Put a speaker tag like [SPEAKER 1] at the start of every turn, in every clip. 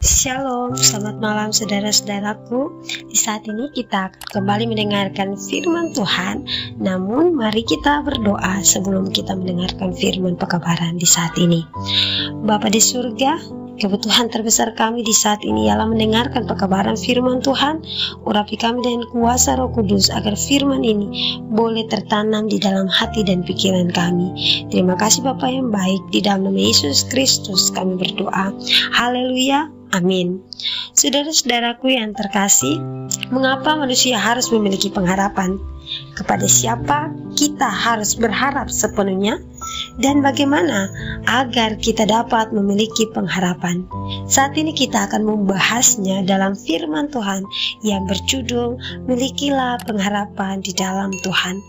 [SPEAKER 1] Shalom, selamat malam saudara-saudaraku. Di saat ini kita akan kembali mendengarkan firman Tuhan. Namun mari kita berdoa sebelum kita mendengarkan firman pekabaran di saat ini. Bapa di surga, kebutuhan terbesar kami di saat ini ialah mendengarkan pekabaran firman Tuhan. Urapi kami dengan kuasa Roh Kudus agar firman ini boleh tertanam di dalam hati dan pikiran kami. Terima kasih Bapa yang baik, di dalam nama Yesus Kristus kami berdoa. Haleluya. Amin. Saudara-saudaraku yang terkasih, mengapa manusia harus memiliki pengharapan? Kepada siapa kita harus berharap sepenuhnya? Dan bagaimana agar kita dapat memiliki pengharapan? Saat ini kita akan membahasnya dalam firman Tuhan yang berjudul Milikilah Pengharapan di Dalam Tuhan.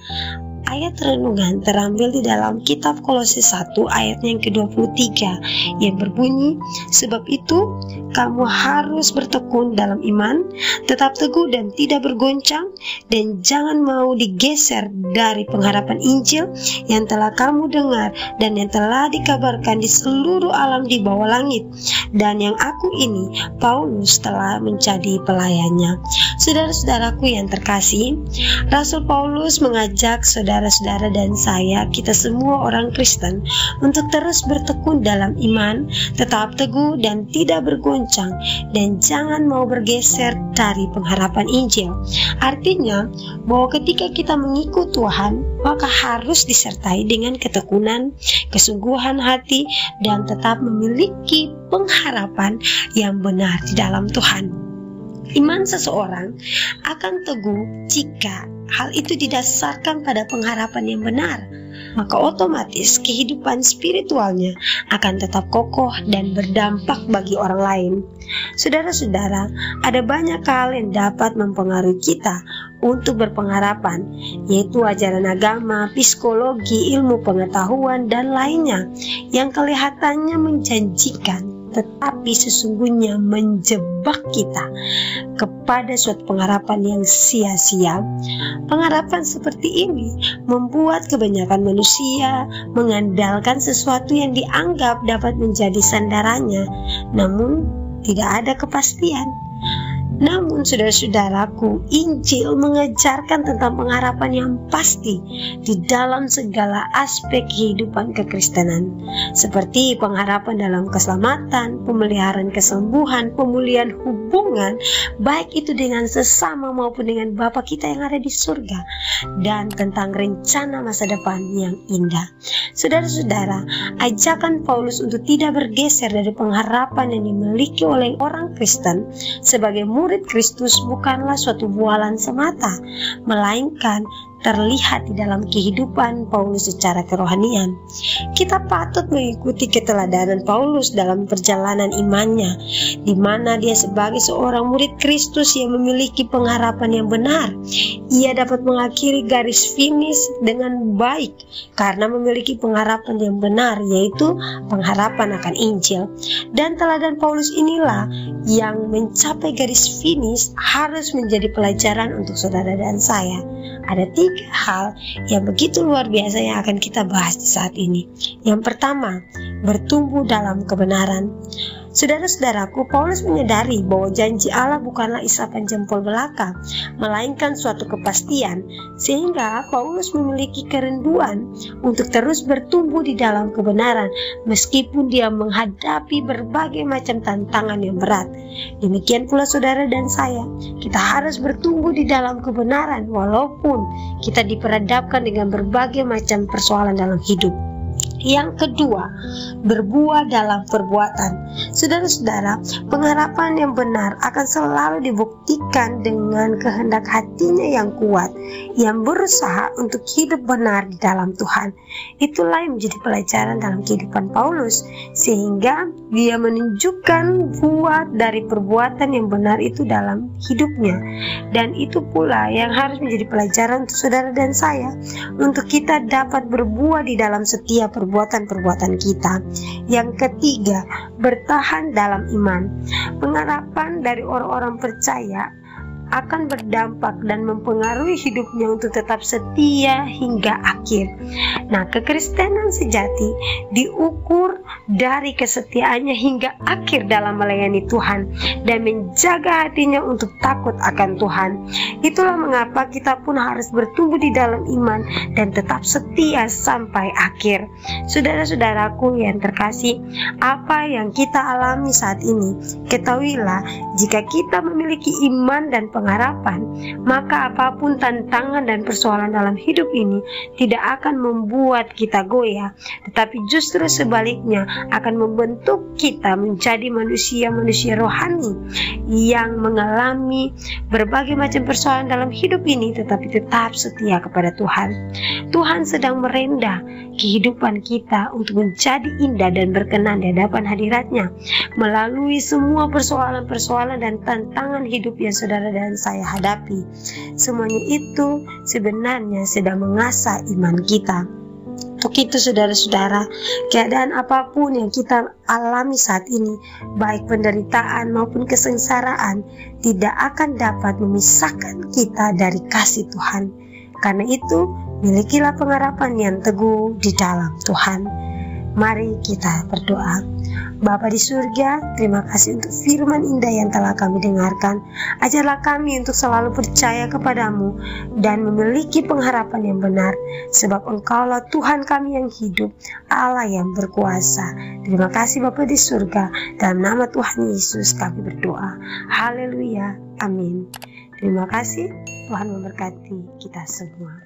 [SPEAKER 1] Ayat renungan terambil di dalam kitab Kolose 1 ayat yang ke-23 yang berbunyi, sebab itu kamu harus bertekun dalam iman, tetap teguh dan tidak bergoncang, dan jangan mau digeser dari pengharapan Injil yang telah kamu dengar dan yang telah dikabarkan di seluruh alam di bawah langit, dan yang aku ini, Paulus, telah menjadi pelayannya. Saudara-saudaraku yang terkasih, Rasul Paulus mengajak saudara-saudara dan saya, kita semua orang Kristen, untuk terus bertekun dalam iman, tetap teguh dan tidak bergoncang, dan jangan mau bergeser dari pengharapan Injil. Artinya bahwa ketika kita mengikut Tuhan, maka harus disertai dengan ketekunan, kesungguhan hati, dan tetap memiliki pengharapan yang benar di dalam Tuhan. Iman seseorang akan teguh jika hal itu didasarkan pada pengharapan yang benar, maka otomatis kehidupan spiritualnya akan tetap kokoh dan berdampak bagi orang lain. Saudara-saudara, ada banyak hal yang dapat mempengaruhi kita untuk berpengharapan, yaitu ajaran agama, psikologi, ilmu pengetahuan, dan lainnya yang kelihatannya menjanjikan, tetapi sesungguhnya menjebak kita kepada suatu pengharapan yang sia-sia. Pengharapan seperti ini membuat kebanyakan manusia mengandalkan sesuatu yang dianggap dapat menjadi sandarannya, namun tidak ada kepastian. Namun saudara-saudaraku, Injil mengajarkan tentang pengharapan yang pasti di dalam segala aspek kehidupan kekristenan, seperti pengharapan dalam keselamatan, pemeliharaan kesembuhan, pemulihan hubungan, baik itu dengan sesama maupun dengan Bapa kita yang ada di surga, dan tentang rencana masa depan yang indah. Saudara-saudara, ajakan Paulus untuk tidak bergeser dari pengharapan yang dimiliki oleh orang Kristen sebagai murid Kristus bukanlah suatu bualan semata, melainkan terlihat di dalam kehidupan Paulus secara kerohanian. Kita patut mengikuti keteladanan Paulus dalam perjalanan imannya, di mana dia sebagai seorang murid Kristus yang memiliki pengharapan yang benar. Ia dapat mengakhiri garis finish dengan baik karena memiliki pengharapan yang benar, yaitu pengharapan akan Injil. Dan teladan Paulus inilah yang mencapai garis finish harus menjadi pelajaran untuk saudara dan saya. Ada 3 hal yang begitu luar biasa yang akan kita bahas di saat ini. Yang pertama, bertumbuh dalam kebenaran. Saudara-saudaraku, Paulus menyadari bahwa janji Allah bukanlah isapan jempol belaka, melainkan suatu kepastian, sehingga Paulus memiliki kerinduan untuk terus bertumbuh di dalam kebenaran, meskipun dia menghadapi berbagai macam tantangan yang berat. Demikian pula saudara dan saya, kita harus bertumbuh di dalam kebenaran, walaupun kita diperhadapkan dengan berbagai macam persoalan dalam hidup. Yang kedua, berbuah dalam perbuatan. Saudara-saudara, pengharapan yang benar akan selalu dibuktikan dengan kehendak hatinya yang kuat, yang berusaha untuk hidup benar di dalam Tuhan. Itulah yang menjadi pelajaran dalam kehidupan Paulus, sehingga dia menunjukkan buah dari perbuatan yang benar itu dalam hidupnya. Dan itu pula yang harus menjadi pelajaran untuk saudara dan saya, untuk kita dapat berbuah di dalam setiap perbuatan-perbuatan kita. Yang ketiga, bertahan dalam iman. Pengharapan dari orang-orang percaya akan berdampak dan mempengaruhi hidupnya untuk tetap setia hingga akhir. Nah, kekristenan sejati diukur dari kesetiaannya hingga akhir dalam melayani Tuhan dan menjaga hatinya untuk takut akan Tuhan. Itulah mengapa kita pun harus bertumbuh di dalam iman dan tetap setia sampai akhir. Saudara-saudaraku yang terkasih, apa yang kita alami saat ini, ketahuilah jika kita memiliki iman dan pengharapan, maka apapun tantangan dan persoalan dalam hidup ini tidak akan membuat kita goyah, tetapi justru sebaliknya akan membentuk kita menjadi manusia-manusia rohani yang mengalami berbagai macam persoalan dalam hidup ini tetapi tetap setia kepada Tuhan. Tuhan sedang merendah kehidupan kita untuk menjadi indah dan berkenan di hadapan hadirat-Nya melalui semua persoalan-persoalan dan tantangan hidup yang saudara dan saya hadapi. Semuanya itu sebenarnya sedang mengasah iman kita. Untuk itu saudara-saudara, keadaan apapun yang kita alami saat ini, baik penderitaan maupun kesengsaraan, tidak akan dapat memisahkan kita dari kasih Tuhan. Karena itu, milikilah pengharapan yang teguh di dalam Tuhan. Mari kita berdoa. Bapa di surga, terima kasih untuk firman indah yang telah kami dengarkan. Ajarlah kami untuk selalu percaya kepadamu dan memiliki pengharapan yang benar, sebab Engkaulah Tuhan kami yang hidup, Allah yang berkuasa. Terima kasih Bapa di surga, dalam nama Tuhan Yesus kami berdoa. Haleluya, amin. Terima kasih, Tuhan memberkati kita semua.